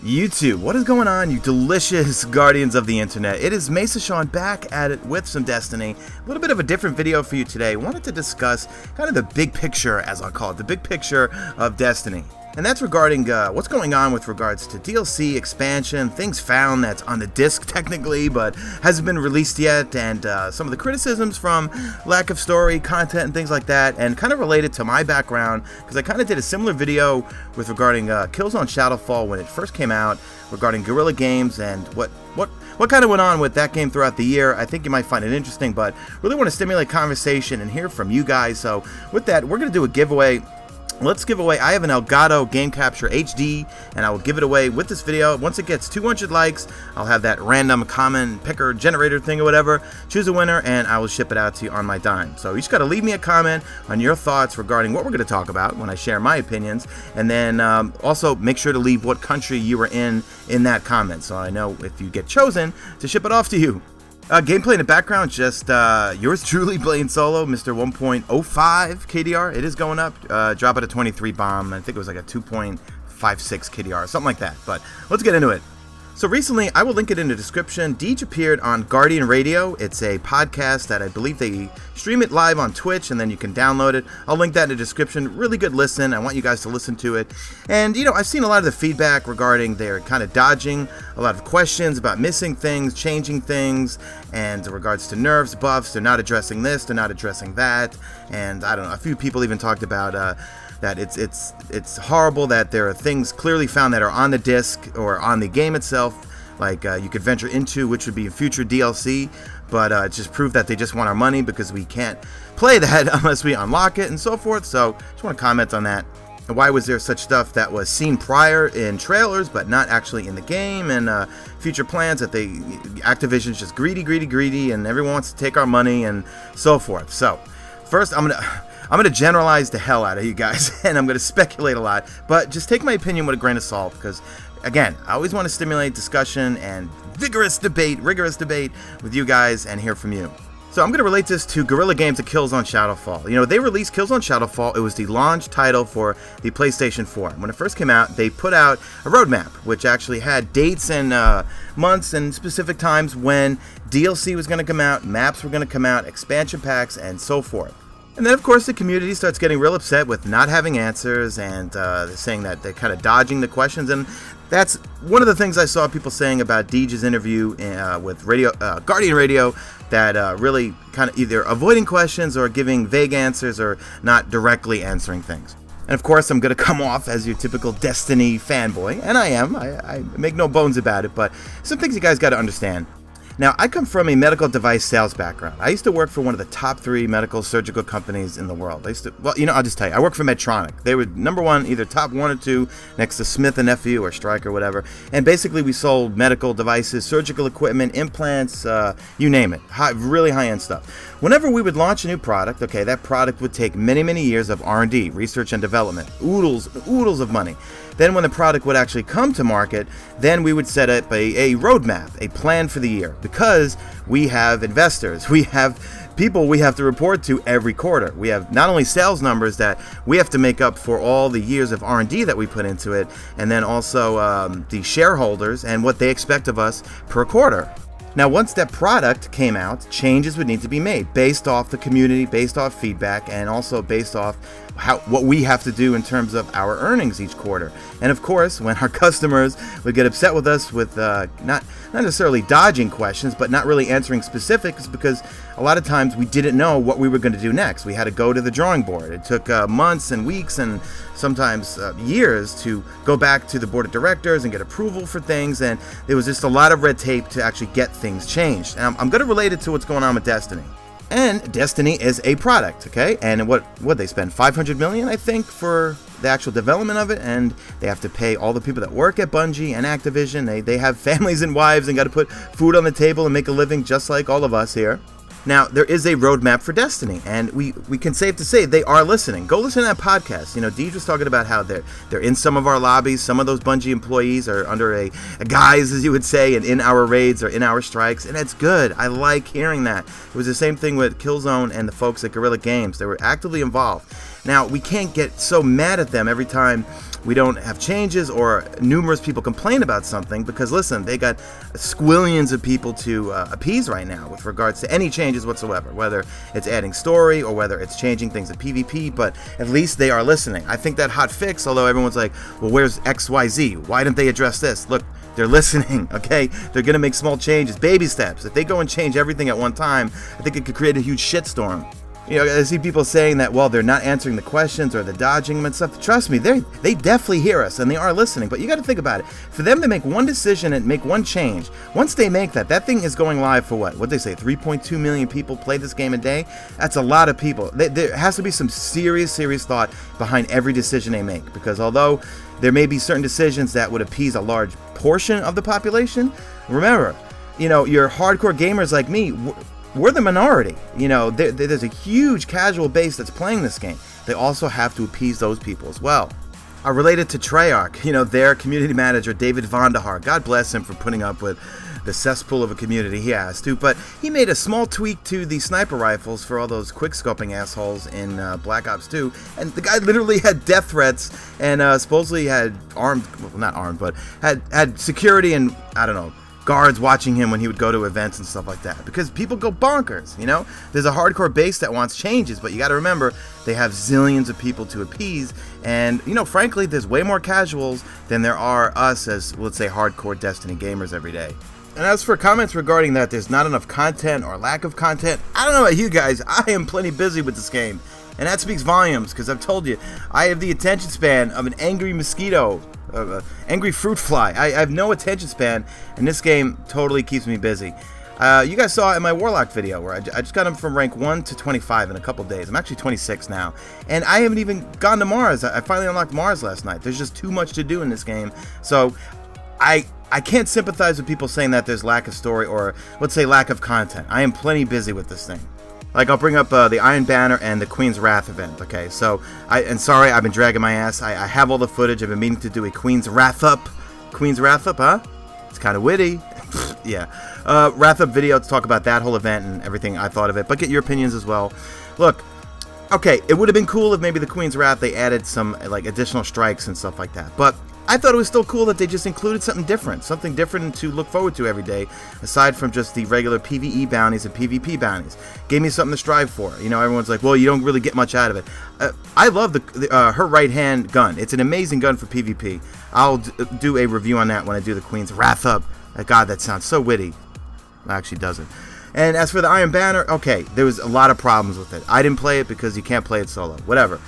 YouTube, what is going on, you delicious guardians of the internet? It is Mesa Sean back at it with some Destiny. A little bit of a different video for you today. I wanted to discuss kind of the big picture, as I'll call it, the big picture of Destiny. And that's regarding what's going on with regards to DLC, expansion, things found that's on the disc technically, but hasn't been released yet, and some of the criticisms from lack of story, content, and things like that, and kind of related to my background, because I kind of did a similar video with regarding Killzone Shadowfall when it first came out, regarding Guerrilla Games and what kind of went on with that game throughout the year. I think you might find it interesting, but really want to stimulate conversation and hear from you guys. So with that, we're going to do a giveaway. Let's give away, I have an Elgato Game Capture HD, and I will give it away with this video. Once it gets 200 likes, I'll have that random common picker generator thing or whatever, choose a winner, and I will ship it out to you on my dime. So you just got to leave me a comment on your thoughts regarding what we're going to talk about when I share my opinions, and then also make sure to leave what country you were in that comment, so I know if you get chosen to ship it off to you. Gameplay in the background, just yours truly playing solo, Mr. 1.05 KDR. It is going up. Drop at a 23 bomb. I think it was like a 2.56 KDR, something like that. But let's get into it. So recently, I will link it in the description. Deej appeared on Guardian Radio. It's a podcast that I believe they stream it live on Twitch, and then you can download it. I'll link that in the description. Really good listen. I want you guys to listen to it. And, you know, I've seen a lot of the feedback regarding their kind of dodging, a lot of questions about missing things, changing things, and in regards to nerfs, buffs. They're not addressing this, they're not addressing that. And I don't know, a few people even talked about that it's horrible that there are things clearly found that are on the disc or on the game itself, like you could venture into, which would be a future DLC, but it just proved that they just want our money because we can't play that unless we unlock it and so forth. So just want to comment on that. And why was there such stuff that was seen prior in trailers but not actually in the game, and future plans that Activision's just greedy, and everyone wants to take our money and so forth. So first I'm gonna generalize the hell out of you guys, and I'm gonna speculate a lot, but just take my opinion with a grain of salt, because again, I always want to stimulate discussion and rigorous debate with you guys and hear from you. So I'm going to relate this to Guerrilla Games and Killzone Shadowfall. You know, they released Killzone Shadowfall. It was the launch title for the PlayStation 4. When it first came out, they put out a roadmap, which actually had dates and months and specific times when DLC was going to come out, maps were going to come out, expansion packs, and so forth. And then, of course, the community starts getting real upset with not having answers, and saying that they're kind of dodging the questions. And that's one of the things I saw people saying about Deej's interview with Guardian Radio, that really kind of either avoiding questions or giving vague answers or not directly answering things. And of course, I'm going to come off as your typical Destiny fanboy, and I am. I make no bones about it, but some things you guys got to understand. Now, I come from a medical device sales background. I used to work for one of the top 3 medical surgical companies in the world. Well, you know, I'll just tell you, I worked for Medtronic. They were #1, either top 1 or 2, next to Smith & Nephew or Stryker or whatever. And basically, we sold medical devices, surgical equipment, implants, you name it. Really high-end stuff. Whenever we would launch a new product, okay, that product would take many years of R&D, research and development, oodles of money. Then when the product would actually come to market, then we would set up a roadmap, a plan for the year, because we have investors, we have people we have to report to every quarter. We have not only sales numbers that we have to make up for all the years of R&D that we put into it, and then also the shareholders and what they expect of us per quarter. Now, once that product came out, changes would need to be made based off the community, based off feedback, and also based off what we have to do in terms of our earnings each quarter. And of course, when our customers would get upset with us with not necessarily dodging questions, but not really answering specifics, because a lot of times we didn't know what we were going to do next. We had to go to the drawing board. It took months and weeks and sometimes years to go back to the board of directors and get approval for things, and there was just a lot of red tape to actually get things changed. And I'm going to relate it to what's going on with Destiny. And Destiny is a product, okay? And what they spend $500 million, I think, for the actual development of it, and they have to pay all the people that work at Bungie and Activision. They have families and wives and got to put food on the table and make a living just like all of us here. Now, there is a roadmap for Destiny, and we can safe to say they are listening. Go listen to that podcast. You know, Deej was talking about how they're in some of our lobbies. Some of those Bungie employees are under a guise, as you would say, and in our raids or in our strikes, and it's good. I like hearing that. It was the same thing with Killzone and the folks at Guerrilla Games. They were actively involved. Now, we can't get so mad at them every time we don't have changes or numerous people complain about something, because listen, they got squillions of people to appease right now with regards to any changes whatsoever, whether it's adding story or whether it's changing things in PvP, but at least they are listening. I think that hot fix, although everyone's like, well, where's XYZ? Why didn't they address this? Look, they're listening, okay? They're gonna make small changes, baby steps. If they go and change everything at one time, I think it could create a huge shitstorm. You know, I see people saying that, well, they're not answering the questions or they're dodging them and stuff. Trust me, they definitely hear us and they are listening. But you got to think about it. For them to make one decision and make one change, once they make that thing is going live for what? What'd they say? 3.2 million people play this game a day? That's a lot of people. There has to be some serious thought behind every decision they make. Because although there may be certain decisions that would appease a large portion of the population, remember, you know, your hardcore gamers like me, we're the minority. You know, there's a huge casual base that's playing this game. They also have to appease those people as well. Related to Treyarch, you know, their community manager, David Vonderhaar, God bless him for putting up with the cesspool of a community he has to, but he made a small tweak to the sniper rifles for all those quick-scoping assholes in Black Ops 2, and the guy literally had death threats and supposedly had armed, well, not armed, but had security and, I don't know, guards watching him when he would go to events and stuff like that, because people go bonkers. You know, there's a hardcore base that wants changes, but you got to remember they have zillions of people to appease, and you know, frankly, there's way more casuals than there are us as, let's say, hardcore Destiny gamers every day. And as for comments regarding that there's not enough content or lack of content, I don't know about you guys, I am plenty busy with this game, and that speaks volumes, because I've told you, I have the attention span of an angry mosquito, angry fruit fly. I have no attention span, and this game totally keeps me busy. You guys saw it in my Warlock video where I just got him from rank 1 to 25 in a couple days. I'm actually 26 now, and I haven't even gone to Mars. I finally unlocked Mars last night. There's just too much to do in this game, so I can't sympathize with people saying that there's lack of story or, let's say, lack of content. I am plenty busy with this thing. Like, I'll bring up the Iron Banner and the Queen's Wrath event, okay? So, sorry, I've been dragging my ass. I have all the footage. I've been meaning to do a Queen's Wrath Up. Queen's Wrath Up, huh? It's kind of witty. Yeah. Wrath Up video to talk about that whole event and everything I thought of it, but get your opinions as well. Look, okay, it would have been cool if maybe the Queen's Wrath, they added some, like, additional strikes and stuff like that, but I thought it was still cool that they just included something different to look forward to every day, aside from just the regular PvE bounties and PvP bounties. Gave me something to strive for. You know, everyone's like, well, you don't really get much out of it. I love her right-hand gun. It's an amazing gun for PvP. I'll do a review on that when I do the Queen's Wrath Up. God, that sounds so witty. It actually doesn't. And as for the Iron Banner, okay, there was a lot of problems with it. I didn't play it because you can't play it solo. Whatever.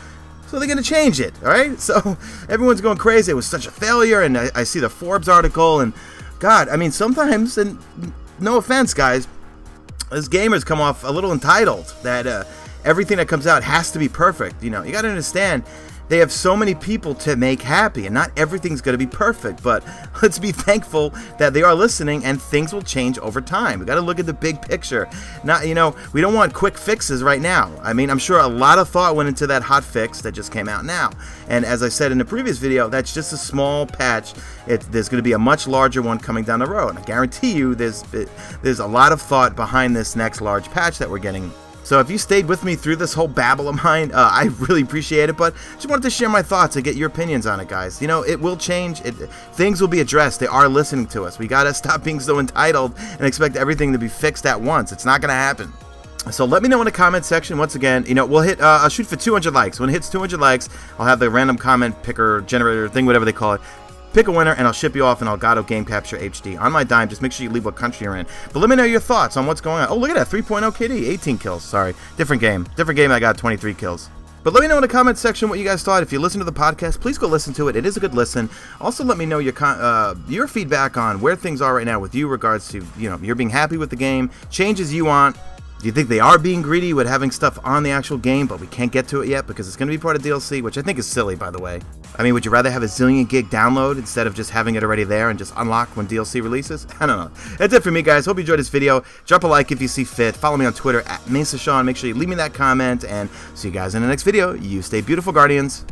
So they're going to change it, alright? So everyone's going crazy. It was such a failure, and I see the Forbes article, and God, I mean, sometimes, and no offense, guys, as gamers come off a little entitled that everything that comes out has to be perfect. You know, you got to understand, they have so many people to make happy, and not everything's going to be perfect, but let's be thankful that they are listening, and things will change over time. We got to look at the big picture. Not, you know, we don't want quick fixes right now. I mean, I'm sure a lot of thought went into that hot fix that just came out now, and as I said in the previous video, that's just a small patch. There's going to be a much larger one coming down the road. I guarantee you there's a lot of thought behind this next large patch that we're getting. So if you stayed with me through this whole babble of mine, I really appreciate it, but just wanted to share my thoughts and get your opinions on it, guys. You know, it will change. Things will be addressed. They are listening to us. We got to stop being so entitled and expect everything to be fixed at once. It's not going to happen. So let me know in the comment section. Once again, you know, we'll hit, I'll shoot for 200 likes. When it hits 200 likes, I'll have the random comment picker generator thing, whatever they call it. Pick a winner, and I'll ship you off an Elgato Game Capture HD on my dime. Just make sure you leave what country you're in. But let me know your thoughts on what's going on. Oh, look at that, 3.0 KD, 18 kills. Sorry, different game. I got 23 kills. But let me know in the comment section what you guys thought. If you listen to the podcast, please go listen to it. It is a good listen. Also, let me know your feedback on where things are right now with you, regards to, you know, you're being happy with the game, changes you want. Do you think they are being greedy with having stuff on the actual game, but we can't get to it yet because it's going to be part of DLC, which I think is silly, by the way. I mean, would you rather have a zillion gig download instead of just having it already there and just unlock when DLC releases? I don't know. That's it for me, guys. Hope you enjoyed this video. Drop a like if you see fit. Follow me on Twitter @MesaSean. Make sure you leave me that comment, and see you guys in the next video. You stay beautiful, Guardians.